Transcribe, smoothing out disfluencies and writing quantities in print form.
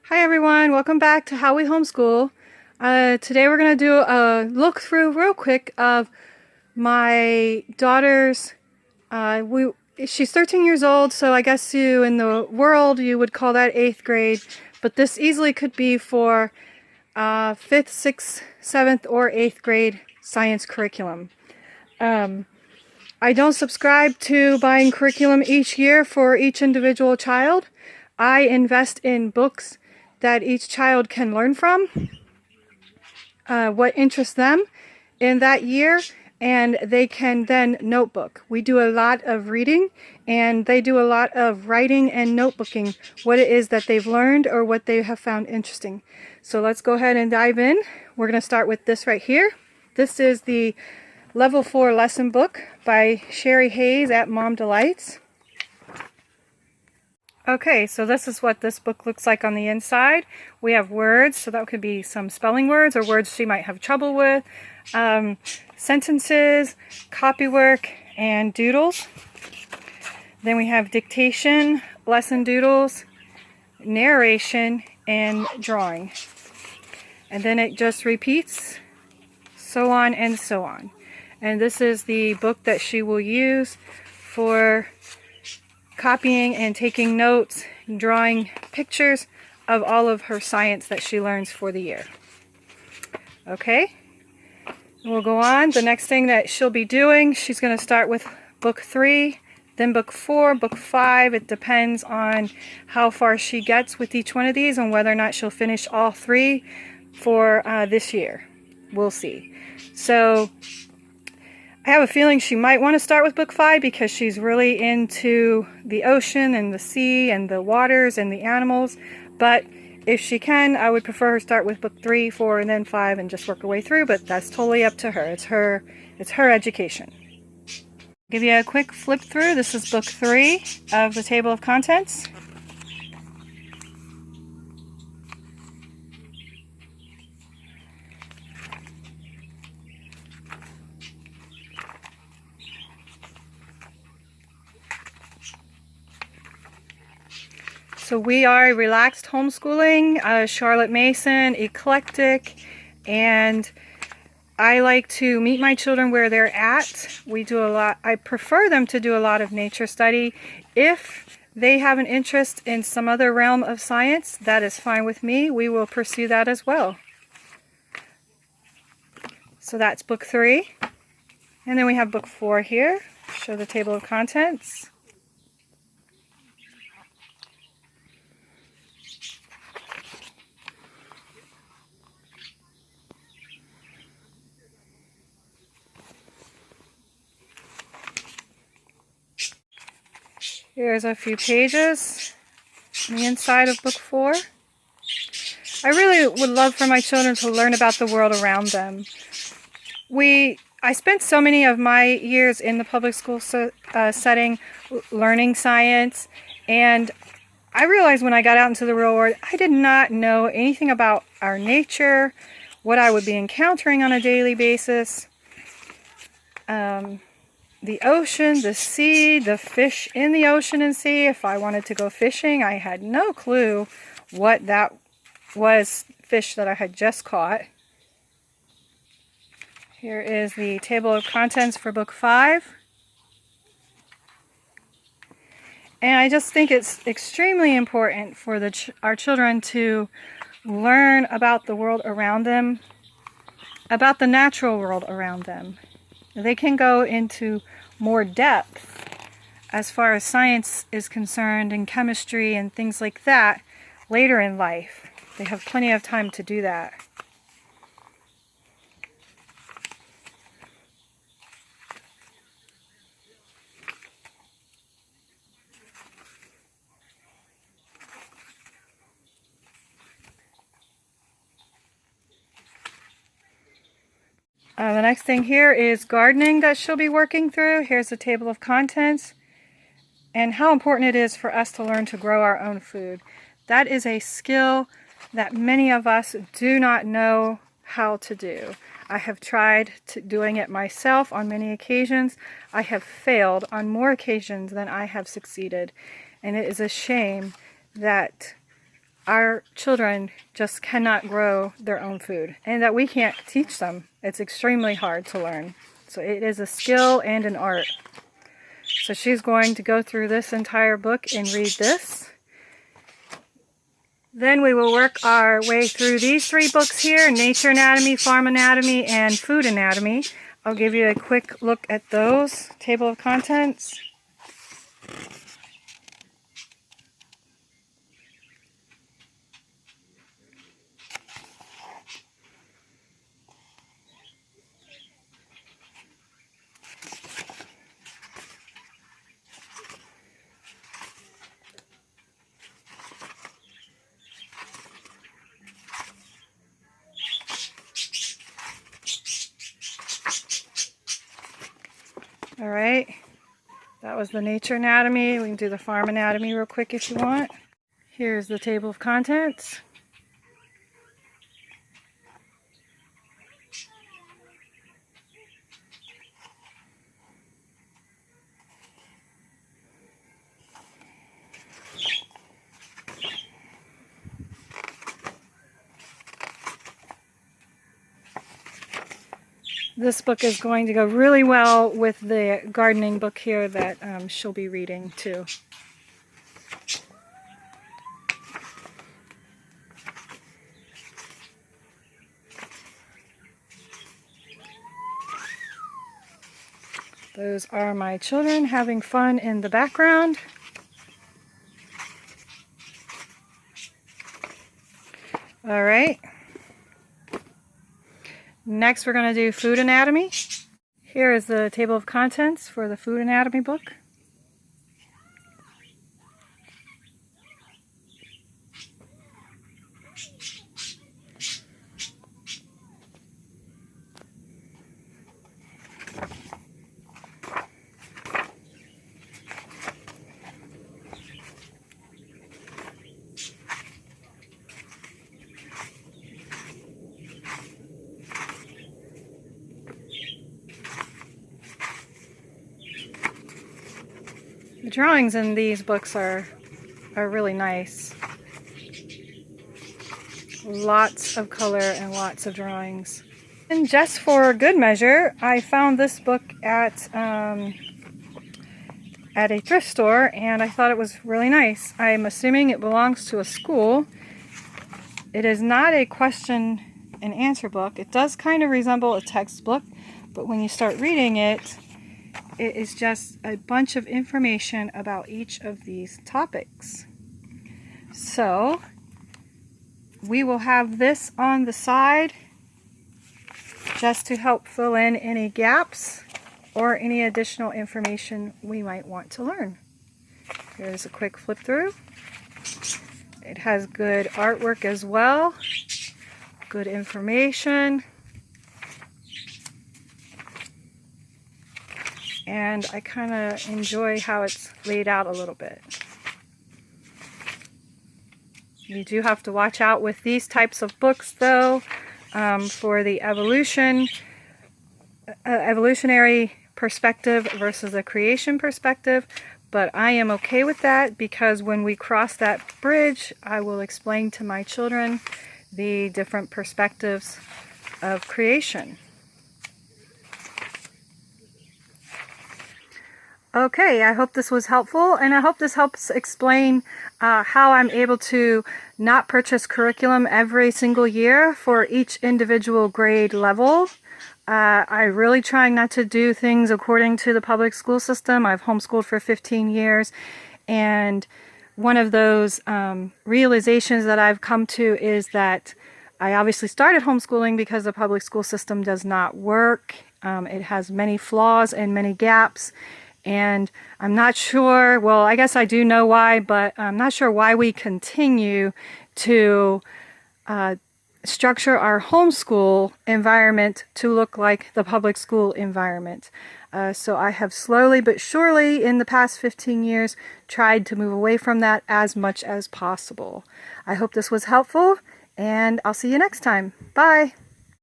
Hi everyone, welcome back to How We Homeschool. Today we're going to do a look through real quick of my daughter's, she's 13 years old, so I guess you in the world you would call that 8th grade, but this easily could be for 5th, 6th, 7th, or 8th grade science curriculum. I don't subscribe to buying curriculum each year for each individual child. I invest in books that each child can learn from, what interests them in that year, and they can then notebook. We do a lot of reading, and they do a lot of writing and notebooking, what it is that they've learned or what they have found interesting. So let's go ahead and dive in. We're going to start with this right here. This is the Level 4 lesson book by Sherry Hayes at Mom Delights. Okay, so this is what this book looks like on the inside. We have words, so that could be some spelling words or words she might have trouble with, sentences, copywork, and doodles. Then we have dictation, lesson doodles, narration, and drawing. And then it just repeats, so on and so on. And this is the book that she will use for copying and taking notes, drawing pictures of all of her science that she learns for the year. Okay, we'll go on. The next thing that she'll be doing, she's going to start with book 3, then book 4, book 5. It depends on how far she gets with each one of these and whether or not she'll finish all 3 for this year. We'll see. So I have a feeling she might want to start with book 5 because she's really into the ocean and the sea and the waters and the animals. But if she can, I would prefer her start with book 3, 4, and then 5 and just work her way through. But that's totally up to her. It's her education. Give you a quick flip through. This is book 3 of the table of contents. So we are relaxed homeschooling, Charlotte Mason, eclectic, and I like to meet my children where they're at. We do a lot, I prefer them to do a lot of nature study. If they have an interest in some other realm of science, that is fine with me. We will pursue that as well. So that's book 3. And then we have book 4 here. Show the table of contents. Here's a few pages on the inside of book 4. I really would love for my children to learn about the world around them. I spent so many of my years in the public school setting learning science, and I realized when I got out into the real world, I did not know anything about our nature, what I would be encountering on a daily basis. The ocean, the sea, the fish in the ocean and sea. If I wanted to go fishing, I had no clue what that was, fish that I had just caught. Here is the table of contents for book 5. And I just think it's extremely important for our children to learn about the world around them, about the natural world around them. They can go into more depth as far as science is concerned and chemistry and things like that later in life. They have plenty of time to do that. The next thing here is gardening that she'll be working through. Here's the table of contents and how important it is for us to learn to grow our own food. That is a skill that many of us do not know how to do. I have tried doing it myself on many occasions. I have failed on more occasions than I have succeeded. And it is a shame that our children just cannot grow their own food, and that we can't teach them. It's extremely hard to learn. So it is a skill and an art. So she's going to go through this entire book and read this. Then we will work our way through these 3 books here: Nature Anatomy, Farm Anatomy, and Food Anatomy. I'll give you a quick look at those. Table of contents. All right, that was the Nature Anatomy. We can do the Farm Anatomy real quick if you want. Here's the table of contents. This book is going to go really well with the gardening book here that she'll be reading too. Those are my children having fun in the background. All right. Next, we're going to do Food Anatomy. Here is the table of contents for the Food Anatomy book. The drawings in these books are really nice. Lots of color and lots of drawings. And just for good measure, I found this book at a thrift store, and I thought it was really nice. I'm assuming it belongs to a school. It is not a question and answer book. It does kind of resemble a textbook, but when you start reading it, it is just a bunch of information about each of these topics. So we will have this on the side just to help fill in any gaps or any additional information we might want to learn. Here's a quick flip through. It has good artwork as well, good information. And I kind of enjoy how it's laid out a little bit. You do have to watch out with these types of books though, for the evolutionary perspective versus a creation perspective, but I am okay with that because when we cross that bridge, I will explain to my children the different perspectives of creation. Okay, I hope this was helpful, and I hope this helps explain how I'm able to not purchase curriculum every single year for each individual grade level. I'm really trying not to do things according to the public school system. I've homeschooled for 15 years, and one of those realizations that I've come to is that I obviously started homeschooling because the public school system does not work. It has many flaws and many gaps. And I'm not sure, well, I guess I do know why, but I'm not sure why we continue to structure our homeschool environment to look like the public school environment. So I have slowly but surely in the past 15 years tried to move away from that as much as possible. I hope this was helpful, and I'll see you next time. Bye!